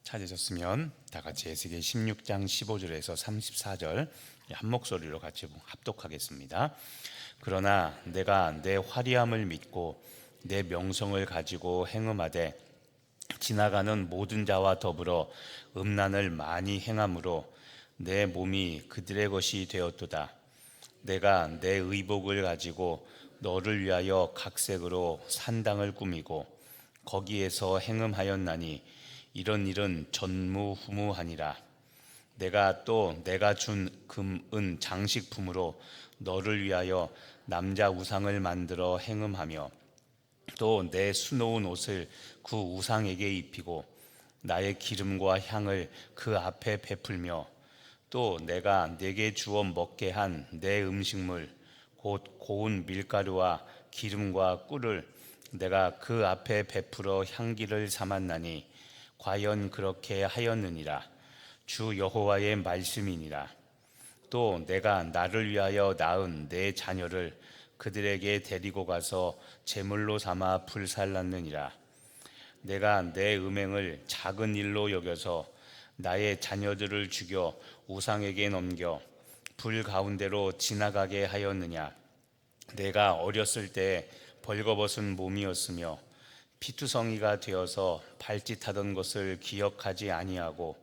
찾으셨으면 다 같이 에스겔 16장 15절에서 34절 한 목소리로 같이 합독하겠습니다. 그러나 내가 내 화려함을 믿고 내 명성을 가지고 행음하되 지나가는 모든 자와 더불어 음란을 많이 행함으로 내 몸이 그들의 것이 되었도다. 내가 내 의복을 가지고 너를 위하여 각색으로 산당을 꾸미고 거기에서 행음하였나니 이런 일은 전무후무하니라. 내가 또 내가 준 금은 장식품으로 너를 위하여 남자 우상을 만들어 행음하며 또 내 수놓은 옷을 그 우상에게 입히고 나의 기름과 향을 그 앞에 베풀며 또 내가 내게 주어 먹게 한 내 음식물 곧 고운 밀가루와 기름과 꿀을 내가 그 앞에 베풀어 향기를 삼았나니 과연 그렇게 하였느니라. 주 여호와의 말씀이니라. 또 내가 나를 위하여 낳은 내 자녀를 그들에게 데리고 가서 제물로 삼아 불살랐느니라. 내가 내 음행을 작은 일로 여겨서 나의 자녀들을 죽여 우상에게 넘겨 불 가운데로 지나가게 하였느냐. 내가 어렸을 때 벌거벗은 몸이었으며 피투성이가 되어서 발짓하던 것을 기억하지 아니하고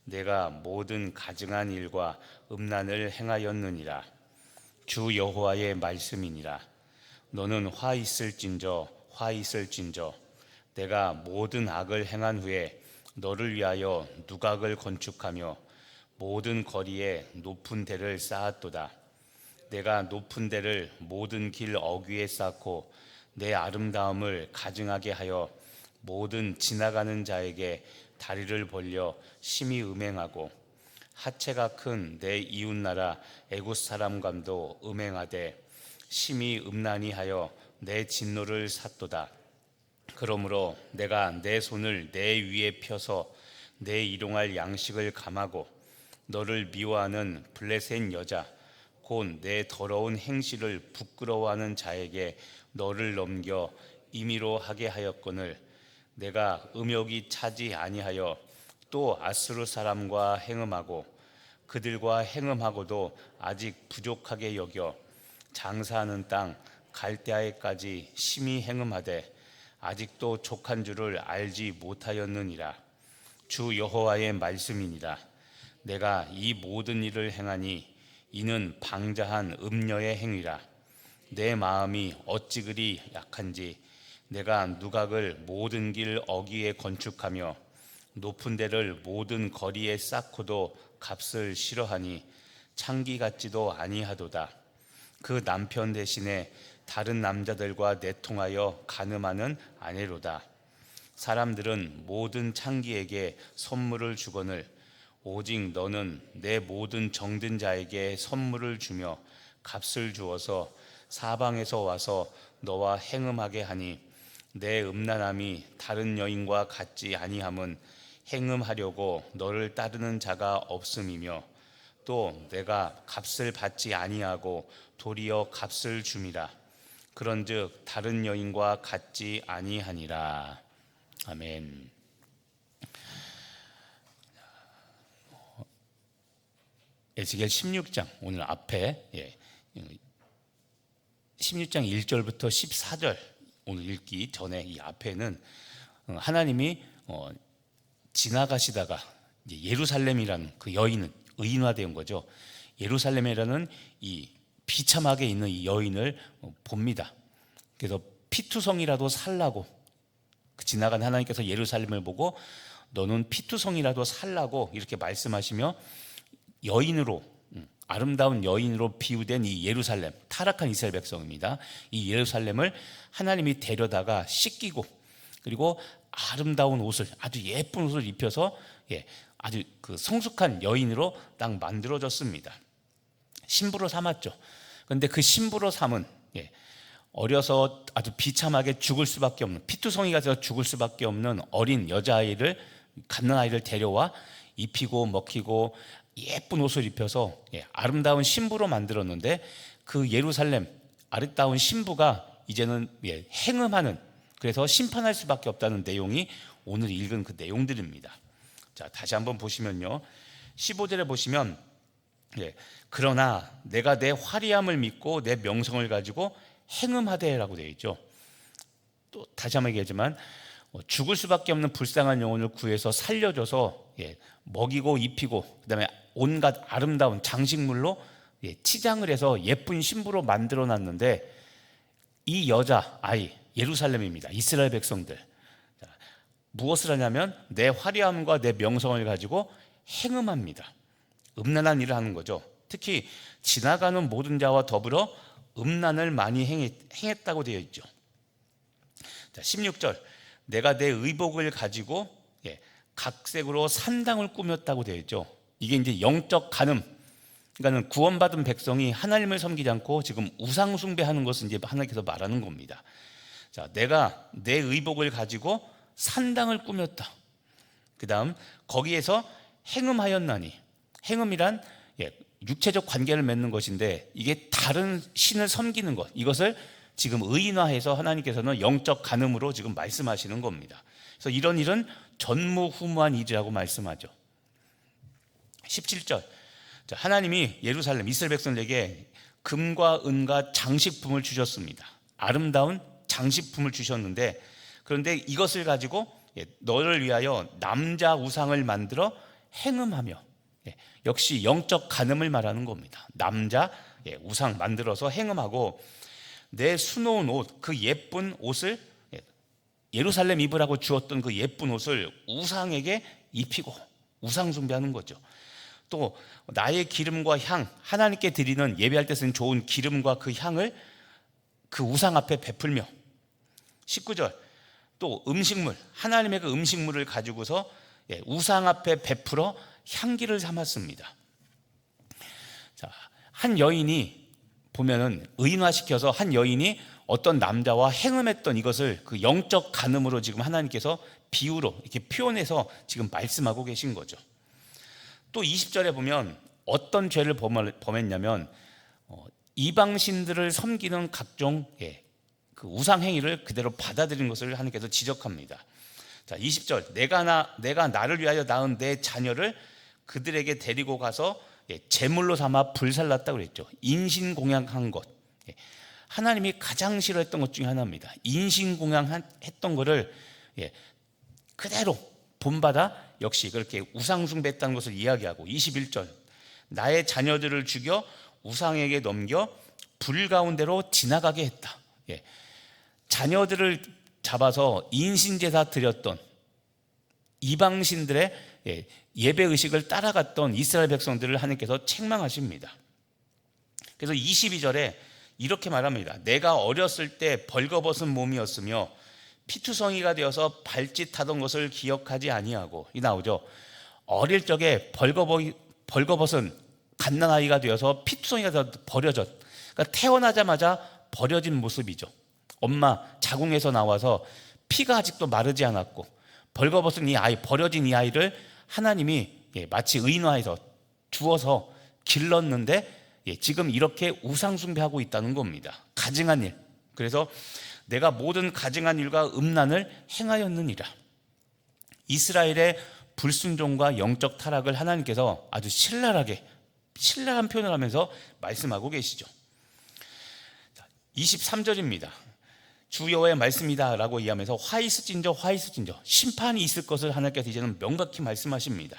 내가 모든 가증한 일과 음란을 행하였느니라. 주 여호와의 말씀이니라. 너는 화 있을진저 내가 모든 악을 행한 후에 너를 위하여 누각을 건축하며 모든 거리에 높은 대를 쌓았도다. 내가 높은 대를 모든 길 어귀에 쌓고 내 아름다움을 가증하게 하여 모든 지나가는 자에게 다리를 벌려 심히 음행하고 하체가 큰 내 이웃나라 애굽 사람과도 음행하되 심히 음란히 하여 내 진노를 샀도다. 그러므로 내가 내 손을 내 위에 펴서 내 일용할 양식을 감하고 너를 미워하는 블레셋 여자 곧 내 더러운 행실을 부끄러워하는 자에게 너를 넘겨 임의로 하게 하였거늘 내가 음욕이 차지 아니하여 또 아스루 사람과 행음하고 그들과 행음하고도 아직 부족하게 여겨 장사하는 땅 갈대아에까지 심히 행음하되 아직도 족한 줄을 알지 못하였느니라. 주 여호와의 말씀이니라. 내가 이 모든 일을 행하니 이는 방자한 음녀의 행위라. 내 마음이 어찌 그리 약한지 내가 누각을 모든 길 어귀에 건축하며 높은 데를 모든 거리에 쌓고도 값을 싫어하니 창기 같지도 아니하도다. 그 남편 대신에 다른 남자들과 내통하여 간음하는 아내로다. 사람들은 모든 창기에게 선물을 주거늘 오직 너는 내 모든 정든 자에게 선물을 주며 값을 주어서 사방에서 와서 너와 행음하게 하니 내 음란함이 다른 여인과 같지 아니함은 행음하려고 너를 따르는 자가 없음이며 또 내가 값을 받지 아니하고 도리어 값을 줌이라. 그런즉 다른 여인과 같지 아니하니라. 아멘. 에스겔 16장 오늘 앞에 16장 1절부터 14절 오늘 읽기 전에 이 앞에는 하나님이 지나가시다가 예루살렘이라는 그 여인은 의인화된 거죠. 예루살렘이라는 이 비참하게 있는 이 여인을 봅니다. 그래서 피투성이라도 살라고 지나간 하나님께서 예루살렘을 보고 너는 피투성이라도 살라고 이렇게 말씀하시며 여인으로 아름다운 여인으로 비유된 이 예루살렘, 타락한 이스라엘 백성입니다. 이 예루살렘을 하나님이 데려다가 씻기고 그리고 아름다운 옷을 아주 예쁜 옷을 입혀서 아주 그 성숙한 여인으로 딱 만들어졌습니다. 신부로 삼았죠. 그런데 그 신부로 삼은 어려서 아주 비참하게 죽을 수밖에 없는 피투성이가 돼서 죽을 수밖에 없는 어린 여자아이를 갓난아이를 데려와 입히고 먹히고 예쁜 옷을 입혀서 아름다운 신부로 만들었는데 그 예루살렘 아름다운 신부가 이제는 행음하는 그래서 심판할 수밖에 없다는 내용이 오늘 읽은 그 내용들입니다. 자, 다시 한번 보시면요. 15절에 보시면 그러나 내가 내 화려함을 믿고 내 명성을 가지고 행음하되라고 되어 있죠. 또 다시 한번 얘기하지만 죽을 수밖에 없는 불쌍한 영혼을 구해서 살려줘서 먹이고 입히고 그다음에 온갖 아름다운 장식물로 치장을 해서 예쁜 신부로 만들어 놨는데 이 여자 아이 예루살렘입니다. 이스라엘 백성들 무엇을 하냐면 내 화려함과 내 명성을 가지고 행음합니다. 음란한 일을 하는 거죠. 특히 지나가는 모든 자와 더불어 음란을 많이 행했다고 되어 있죠. 자, 16절 내가 내 의복을 가지고 각색으로 산당을 꾸몄다고 되어 있죠. 이게 이제 영적 간음, 그러니까 구원받은 백성이 하나님을 섬기지 않고 지금 우상 숭배하는 것을 이제 하나님께서 말하는 겁니다. 자, 내가 내 의복을 가지고 산당을 꾸몄다. 그다음 거기에서 행음하였나니, 행음이란 육체적 관계를 맺는 것인데 이게 다른 신을 섬기는 것, 이것을 지금 의인화해서 하나님께서는 영적 간음으로 지금 말씀하시는 겁니다. 그래서 이런 일은 전무후무한 일이라고 말씀하죠. 17절 하나님이 예루살렘 이스라엘 백성에게 금과 은과 장식품을 주셨습니다. 아름다운 장식품을 주셨는데 그런데 이것을 가지고 너를 위하여 남자 우상을 만들어 행음하며, 역시 영적 간음을 말하는 겁니다. 남자 우상 만들어서 행음하고 내 수놓은 옷, 그 예쁜 옷을 예루살렘 입으라고 주었던 그 예쁜 옷을 우상에게 입히고 우상 숭배하는 거죠. 또 나의 기름과 향, 하나님께 드리는 예배할 때 쓰는 좋은 기름과 그 향을 그 우상 앞에 베풀며, 19절 또 음식물, 하나님의 그 음식물을 가지고서 우상 앞에 베풀어 향기를 삼았습니다. 자, 한 여인이 보면은 의인화시켜서 한 여인이 어떤 남자와 행음했던 이것을 그 영적 간음으로 지금 하나님께서 비유로 이렇게 표현해서 지금 말씀하고 계신 거죠. 또 20절에 보면 어떤 죄를 범했냐면 이방신들을 섬기는 각종 그 우상 행위를 그대로 받아들인 것을 하나님께서 지적합니다. 자, 20절 내가 나를 위하여 낳은 내 자녀를 그들에게 데리고 가서 제물로 삼아 불살랐다고 그랬죠. 인신공양한 것, 하나님이 가장 싫어했던 것 중에 하나입니다. 인신공양했던 것을 그대로 본받아 역시 그렇게 우상숭배했다는 것을 이야기하고, 21절 나의 자녀들을 죽여 우상에게 넘겨 불 가운데로 지나가게 했다. 자녀들을 잡아서 인신제사 드렸던 이방신들의 예배의식을 따라갔던 이스라엘 백성들을 하나님께서 책망하십니다. 그래서 22절에 이렇게 말합니다. 내가 어렸을 때 벌거벗은 몸이었으며 피투성이가 되어서 발짓하던 것을 기억하지 아니하고, 이 나오죠. 어릴 적에 벌거벗은 갓난아이가 되어서 피투성이가 되어서 버려졌, 그러니까 태어나자마자 버려진 모습이죠. 엄마 자궁에서 나와서 피가 아직도 마르지 않았고 벌거벗은 이 아이, 버려진 이 아이를 하나님이 마치 의인화해서 주어서 길렀는데 지금 이렇게 우상숭배하고 있다는 겁니다. 가증한 일. 그래서 내가 모든 가증한 일과 음란을 행하였느니라. 이스라엘의 불순종과 영적 타락을 하나님께서 아주 신랄한 표현을 하면서 말씀하고 계시죠. 23절입니다. 주 여호와의 말씀이다 라고 이해하면서 화이스진저 심판이 있을 것을 하나님께서 이제는 명확히 말씀하십니다.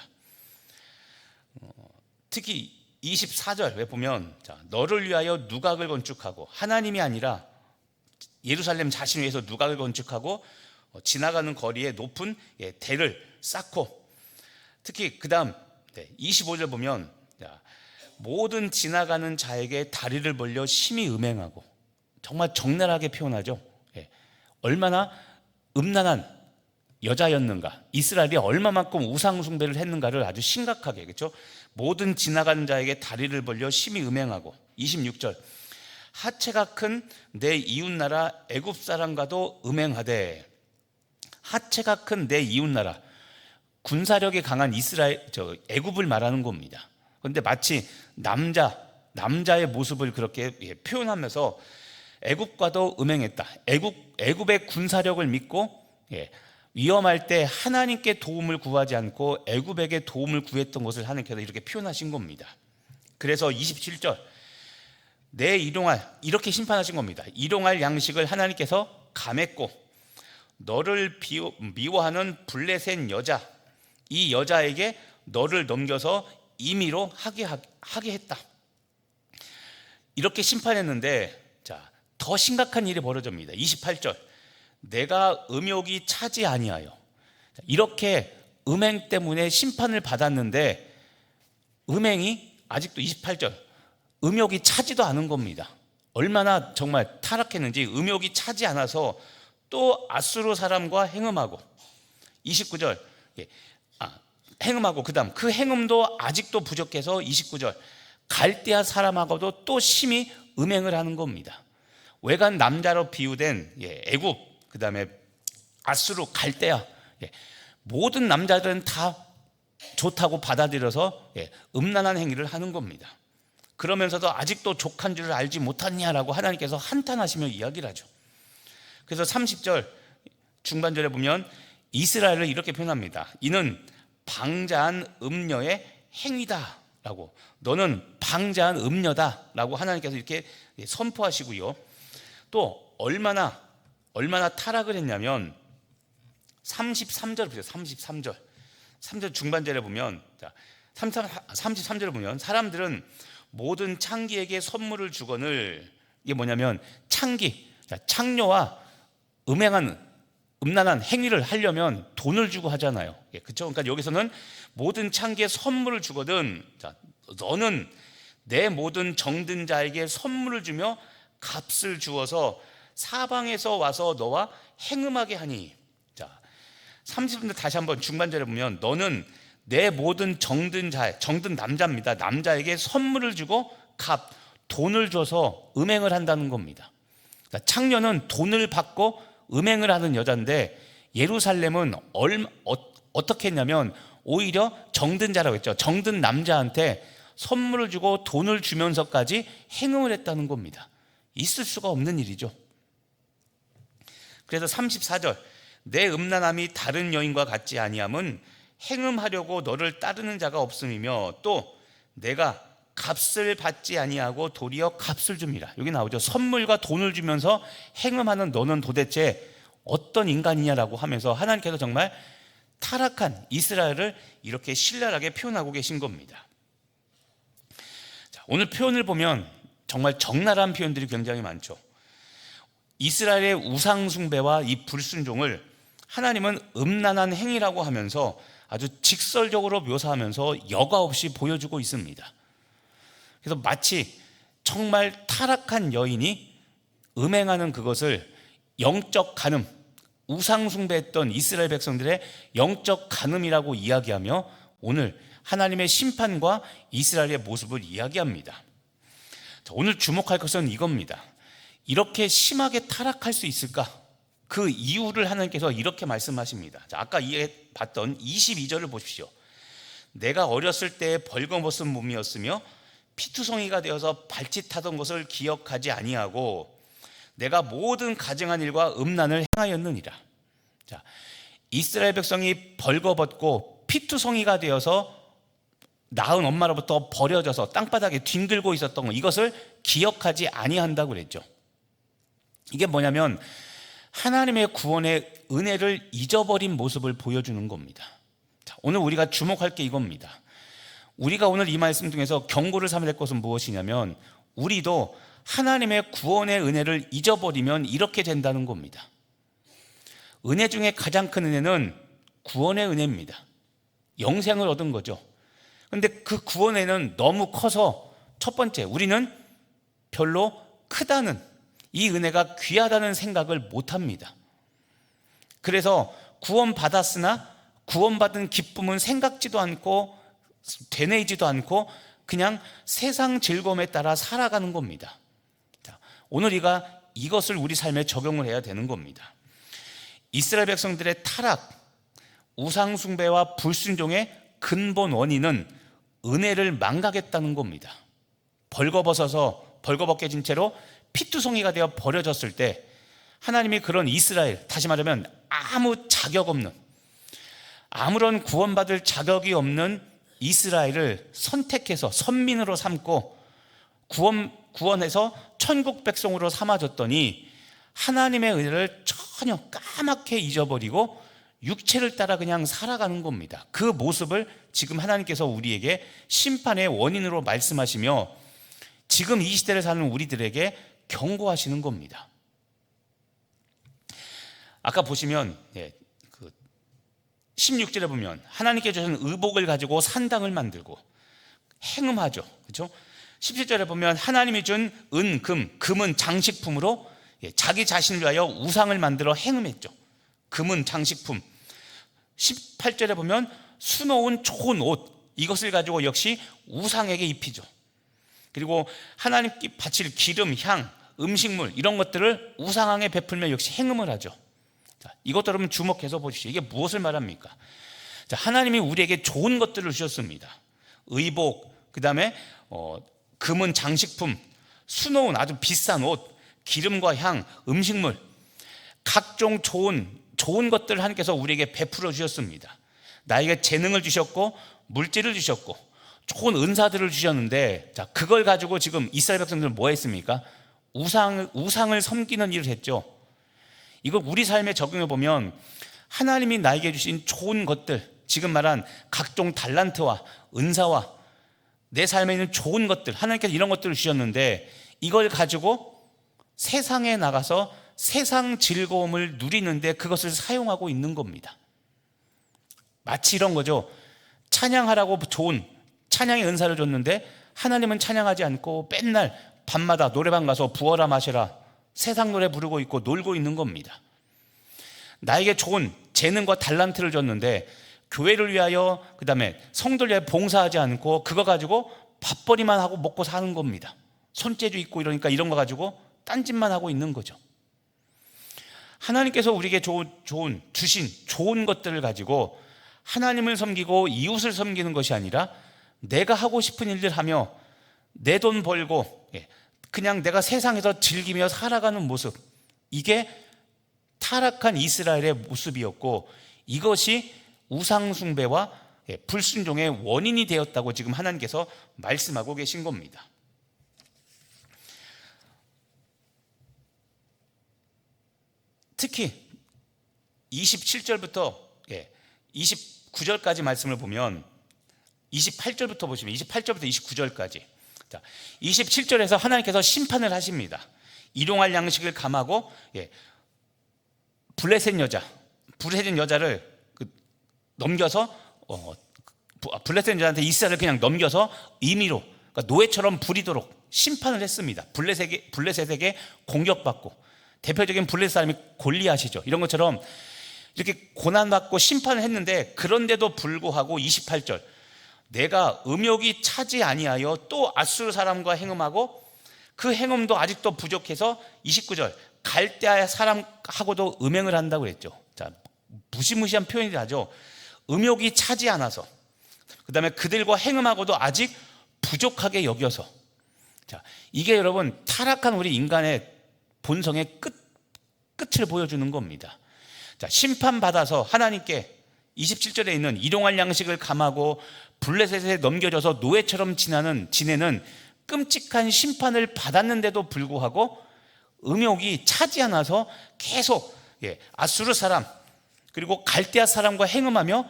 특히 24절에 보면 너를 위하여 누각을 건축하고, 하나님이 아니라 예루살렘 자신을 위해서 누각을 건축하고 지나가는 거리에 높은 대를 쌓고, 특히 그 다음 25절 보면 모든 지나가는 자에게 다리를 벌려 심히 음행하고, 정말 적나라하게 표현하죠. 얼마나 음란한 여자였는가, 이스라엘이 얼마만큼 우상 숭배를 했는가를 아주 심각하게, 그렇죠? 모든 지나가는 자에게 다리를 벌려 심히 음행하고, 26절 하체가 큰 내 이웃나라 애굽 사람과도 음행하되, 하체가 큰 내 이웃나라, 군사력이 강한 애굽을 말하는 겁니다. 그런데 마치 남자의 모습을 그렇게 표현하면서 애굽과도 음행했다. 애굽의 군사력을 믿고 위험할 때 하나님께 도움을 구하지 않고 애굽에게 도움을 구했던 것을 하나님께서 이렇게 표현하신 겁니다. 그래서 27절, 내 일용할, 이렇게 심판하신 겁니다. 일용할 양식을 하나님께서 감했고 너를 미워하는 블레셋 여자, 이 여자에게 너를 넘겨서 임의로 하게 했다. 이렇게 심판했는데, 자, 더 심각한 일이 벌어집니다. 28절, 내가 음욕이 차지 아니하여. 이렇게 음행 때문에 심판을 받았는데 음행이 아직도 28절, 음욕이 차지도 않은 겁니다. 얼마나 정말 타락했는지 음욕이 차지 않아서 또 아수르 사람과 행음하고. 29절, 행음하고 그다음 그 행음도 아직도 부족해서 29절, 갈대아 사람하고도 또 심히 음행을 하는 겁니다. 외간 남자로 비유된 애굽, 그다음에 아수르, 갈대아, 모든 남자들은 다 좋다고 받아들여서 음란한 행위를 하는 겁니다. 그러면서도 아직도 족한 줄을 알지 못하냐라고 하나님께서 한탄하시며 이야기를 하죠. 그래서 30절 중반절에 보면 이스라엘을 이렇게 표현합니다. 이는 방자한 음녀의 행위다라고, 너는 방자한 음녀다라고 하나님께서 이렇게 선포하시고요. 또 얼마나 타락을 했냐면 33절 보세요. 3절 중반절에 보면, 33절에 보면 사람들은 모든 창기에게 선물을 주거늘, 이게 뭐냐면 창녀와 음란한 행위를 하려면 돈을 주고 하잖아요. 그렇죠? 그러니까 여기서는 모든 창기에 선물을 주거든. 자, 너는 내 모든 정든 자에게 선물을 주며 값을 주어서 사방에서 와서 너와 행음하게 하니. 자, 30절 다시 한번 중반절에 보면 너는 내 모든 정든 남자입니다. 남자에게 선물을 주고 돈을 줘서 음행을 한다는 겁니다. 그러니까 창녀는 돈을 받고 음행을 하는 여자인데 예루살렘은 어떻게 했냐면 오히려 정든 자라고 했죠. 정든 남자한테 선물을 주고 돈을 주면서까지 행음을 했다는 겁니다. 있을 수가 없는 일이죠. 그래서 34절, 내 음란함이 다른 여인과 같지 아니함은 행음하려고 너를 따르는 자가 없음이며 또 내가 값을 받지 아니하고 도리어 값을 줍니다. 여기 나오죠. 선물과 돈을 주면서 행음하는 너는 도대체 어떤 인간이냐라고 하면서 하나님께서 정말 타락한 이스라엘을 이렇게 신랄하게 표현하고 계신 겁니다. 자, 오늘 표현을 보면 정말 적나라한 표현들이 굉장히 많죠. 이스라엘의 우상 숭배와 이 불순종을 하나님은 음란한 행위라고 하면서 아주 직설적으로 묘사하면서 여과 없이 보여주고 있습니다. 그래서 마치 정말 타락한 여인이 음행하는 그것을 영적 간음, 우상 숭배했던 이스라엘 백성들의 영적 간음이라고 이야기하며 오늘 하나님의 심판과 이스라엘의 모습을 이야기합니다. 자, 오늘 주목할 것은 이겁니다. 이렇게 심하게 타락할 수 있을까? 그 이유를 하나님께서 이렇게 말씀하십니다. 자, 아까 봤던 22절을 보십시오. 내가 어렸을 때 벌거벗은 몸이었으며 피투성이가 되어서 발짓하던 것을 기억하지 아니하고 내가 모든 가증한 일과 음란을 행하였느니라. 자, 이스라엘 백성이 벌거벗고 피투성이가 되어서 낳은 엄마로부터 버려져서 땅바닥에 뒹굴고 있었던 것, 이것을 기억하지 아니한다고 그랬죠. 이게 뭐냐면 하나님의 구원의 은혜를 잊어버린 모습을 보여주는 겁니다. 자, 오늘 우리가 주목할 게 이겁니다. 우리가 오늘 이 말씀 중에서 경고를 삼을 것은 무엇이냐면 우리도 하나님의 구원의 은혜를 잊어버리면 이렇게 된다는 겁니다. 은혜 중에 가장 큰 은혜는 구원의 은혜입니다. 영생을 얻은 거죠. 그런데 그 구원에는 너무 커서 첫 번째, 우리는 별로 크다는, 이 은혜가 귀하다는 생각을 못합니다. 그래서 구원받았으나 구원받은 기쁨은 생각지도 않고 되뇌이지도 않고 그냥 세상 즐거움에 따라 살아가는 겁니다. 자, 오늘 이것을 우리 삶에 적용을 해야 되는 겁니다. 이스라엘 백성들의 타락, 우상 숭배와 불순종의 근본 원인은 은혜를 망각했다는 겁니다. 벌거벗게 진 채로 피투성이가 되어 버려졌을 때 하나님이 그런 이스라엘, 다시 말하면 아무 자격 없는, 아무런 구원받을 자격이 없는 이스라엘을 선택해서 선민으로 삼고 구원해서 천국 백성으로 삼아줬더니 하나님의 은혜를 전혀 까맣게 잊어버리고 육체를 따라 그냥 살아가는 겁니다. 그 모습을 지금 하나님께서 우리에게 심판의 원인으로 말씀하시며 지금 이 시대를 사는 우리들에게 경고하시는 겁니다. 아까 보시면 16절에 보면 하나님께 주신 의복을 가지고 산당을 만들고 행음하죠. 그렇죠? 17절에 보면 하나님이 준 은, 금은 장식품으로 자기 자신을 위하여 우상을 만들어 행음했죠. 금은 장식품. 18절에 보면 수놓은 좋은 옷, 이것을 가지고 역시 우상에게 입히죠. 그리고 하나님께 바칠 기름, 향, 음식물 이런 것들을 우상에게 베풀며 역시 행음을 하죠. 자, 이것도 여러분 주목해서 보십시오. 이게 무엇을 말합니까? 자, 하나님이 우리에게 좋은 것들을 주셨습니다. 의복, 그 다음에 금은 장식품, 수놓은 아주 비싼 옷, 기름과 향, 음식물, 각종 좋은 것들을 하나님께서 우리에게 베풀어 주셨습니다. 나에게 재능을 주셨고 물질을 주셨고 좋은 은사들을 주셨는데, 자, 그걸 가지고 지금 이스라엘 백성들은 뭐 했습니까? 우상을 섬기는 일을 했죠. 이걸 우리 삶에 적용해 보면 하나님이 나에게 주신 좋은 것들, 지금 말한 각종 달란트와 은사와 내 삶에 있는 좋은 것들, 하나님께서 이런 것들을 주셨는데 이걸 가지고 세상에 나가서 세상 즐거움을 누리는데 그것을 사용하고 있는 겁니다. 마치 이런 거죠. 찬양하라고 좋은 찬양의 은사를 줬는데 하나님은 찬양하지 않고 맨날 밤마다 노래방 가서 부어라 마셔라 세상 노래 부르고 있고 놀고 있는 겁니다. 나에게 좋은 재능과 달란트를 줬는데 교회를 위하여, 그 다음에 성도를 위하여 봉사하지 않고 그거 가지고 밥벌이만 하고 먹고 사는 겁니다. 손재주 있고 이러니까 이런 거 가지고 딴짓만 하고 있는 거죠. 하나님께서 우리에게 주신 좋은 것들을 가지고 하나님을 섬기고 이웃을 섬기는 것이 아니라 내가 하고 싶은 일들 하며 내 돈 벌고 그냥 내가 세상에서 즐기며 살아가는 모습, 이게 타락한 이스라엘의 모습이었고 이것이 우상숭배와 불순종의 원인이 되었다고 지금 하나님께서 말씀하고 계신 겁니다. 특히 27절부터 29절까지 말씀을 보면 28절부터 보시면 28절부터 29절까지, 자, 27절에서 하나님께서 심판을 하십니다. 일용할 양식을 감하고 블레셋 여자를 넘겨서 블레셋 여자한테 이스라엘을 그냥 넘겨서 임의로, 그러니까 노예처럼 부리도록 심판을 했습니다. 블레셋에게 공격받고, 대표적인 블레셋 사람이 골리앗이죠. 이런 것처럼 이렇게 고난받고 심판을 했는데, 그런데도 불구하고 28절, 내가 음욕이 차지 아니하여 또 아수르 사람과 행음하고 그 행음도 아직도 부족해서 29절, 갈대아 사람하고도 음행을 한다고 그랬죠. 자, 무시무시한 표현이 나죠. 음욕이 차지 않아서, 그 다음에 그들과 행음하고도 아직 부족하게 여겨서. 자, 이게 여러분 타락한 우리 인간의 본성의 끝을 보여주는 겁니다. 자, 심판받아서 하나님께 27절에 있는 일용할 양식을 감하고 블레셋에 넘겨져서 노예처럼 지내는 끔찍한 심판을 받았는데도 불구하고 음욕이 차지 않아서 계속 아수르 사람 그리고 갈대아 사람과 행음하며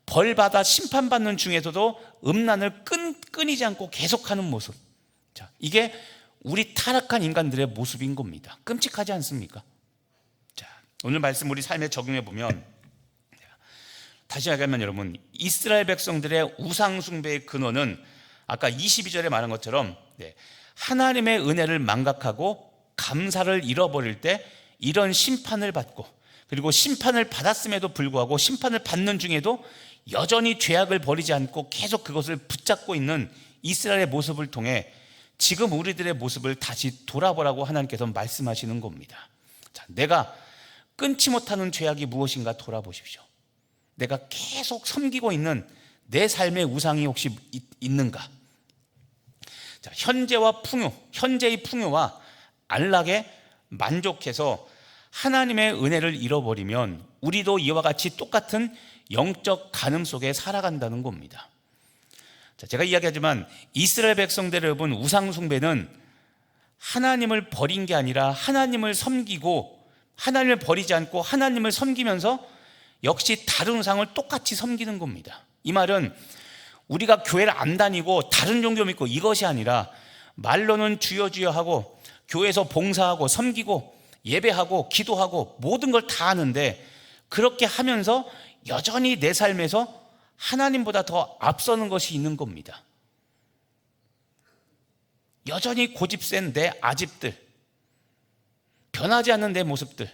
벌받아 심판받는 중에서도 음란을 끊이지 않고 계속하는 모습. 자, 이게 우리 타락한 인간들의 모습인 겁니다. 끔찍하지 않습니까? 자, 오늘 말씀 우리 삶에 적용해 보면, 다시 얘기하면 여러분, 이스라엘 백성들의 우상 숭배의 근원은 아까 22절에 말한 것처럼 하나님의 은혜를 망각하고 감사를 잃어버릴 때 이런 심판을 받고, 그리고 심판을 받았음에도 불구하고 심판을 받는 중에도 여전히 죄악을 버리지 않고 계속 그것을 붙잡고 있는 이스라엘의 모습을 통해 지금 우리들의 모습을 다시 돌아보라고 하나님께서 말씀하시는 겁니다. 자, 내가 끊지 못하는 죄악이 무엇인가 돌아보십시오. 내가 계속 섬기고 있는 내 삶의 우상이 혹시 있는가? 자, 현재의 풍요와 안락에 만족해서 하나님의 은혜를 잃어버리면 우리도 이와 같이 똑같은 영적 간음 속에 살아간다는 겁니다. 자, 제가 이야기하지만 이스라엘 백성들 여러분, 우상 숭배는 하나님을 버린 게 아니라 하나님을 섬기고, 하나님을 버리지 않고 하나님을 섬기면서 역시 다른 우상을 똑같이 섬기는 겁니다. 이 말은 우리가 교회를 안 다니고 다른 종교 믿고 이것이 아니라, 말로는 주여 주여 하고 교회에서 봉사하고 섬기고 예배하고 기도하고 모든 걸 다 하는데, 그렇게 하면서 여전히 내 삶에서 하나님보다 더 앞서는 것이 있는 겁니다. 여전히 고집센 내 아집들, 변하지 않는 내 모습들,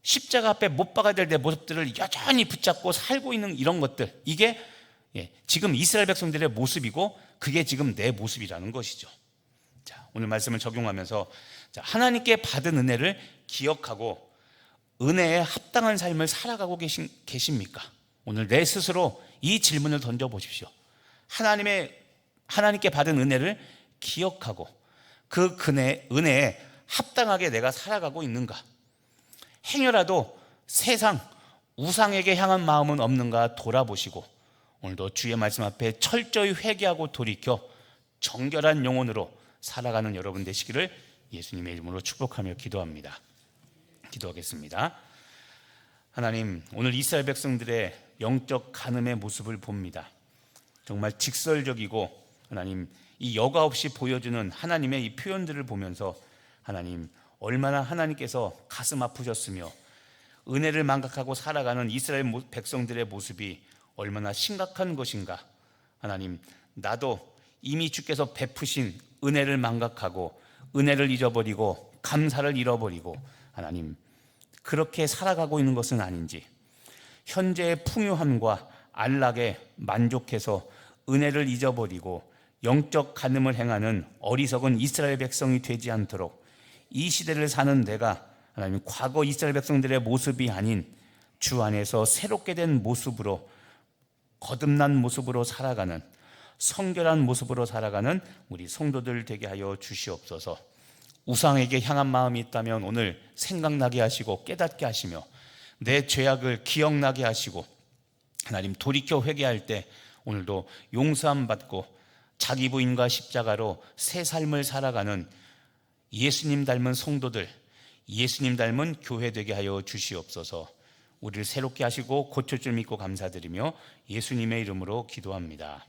십자가 앞에 못 박아야 될 내 모습들을 여전히 붙잡고 살고 있는 이런 것들, 이게 지금 이스라엘 백성들의 모습이고 그게 지금 내 모습이라는 것이죠. 자, 오늘 말씀을 적용하면서 하나님께 받은 은혜를 기억하고 은혜에 합당한 삶을 살아가고 계십니까? 오늘 내 스스로 이 질문을 던져보십시오. 하나님께 받은 은혜를 기억하고 그 은혜에 합당하게 내가 살아가고 있는가? 행여라도 세상 우상에게 향한 마음은 없는가 돌아보시고, 오늘도 주의 말씀 앞에 철저히 회개하고 돌이켜 정결한 영혼으로 살아가는 여러분 되시기를 예수님의 이름으로 축복하며 기도합니다. 기도하겠습니다. 하나님, 오늘 이스라엘 백성들의 영적 간음의 모습을 봅니다. 정말 직설적이고 하나님, 이 여과 없이 보여주는 하나님의 이 표현들을 보면서 하나님, 얼마나 하나님께서 가슴 아프셨으며 은혜를 망각하고 살아가는 이스라엘 백성들의 모습이 얼마나 심각한 것인가. 하나님, 나도 이미 주께서 베푸신 은혜를 망각하고 은혜를 잊어버리고 감사를 잃어버리고 하나님, 그렇게 살아가고 있는 것은 아닌지, 현재의 풍요함과 안락에 만족해서 은혜를 잊어버리고 영적 간음을 행하는 어리석은 이스라엘 백성이 되지 않도록 이 시대를 사는 내가 하나님, 과거 이스라엘 백성들의 모습이 아닌 주 안에서 새롭게 된 모습으로, 거듭난 모습으로 살아가는, 성결한 모습으로 살아가는 우리 성도들 되게 하여 주시옵소서. 우상에게 향한 마음이 있다면 오늘 생각나게 하시고 깨닫게 하시며, 내 죄악을 기억나게 하시고 하나님, 돌이켜 회개할 때 오늘도 용서함 받고 자기 부인과 십자가로 새 삶을 살아가는 예수님 닮은 성도들, 예수님 닮은 교회 되게 하여 주시옵소서. 우리를 새롭게 하시고 고칠 줄 믿고 감사드리며 예수님의 이름으로 기도합니다.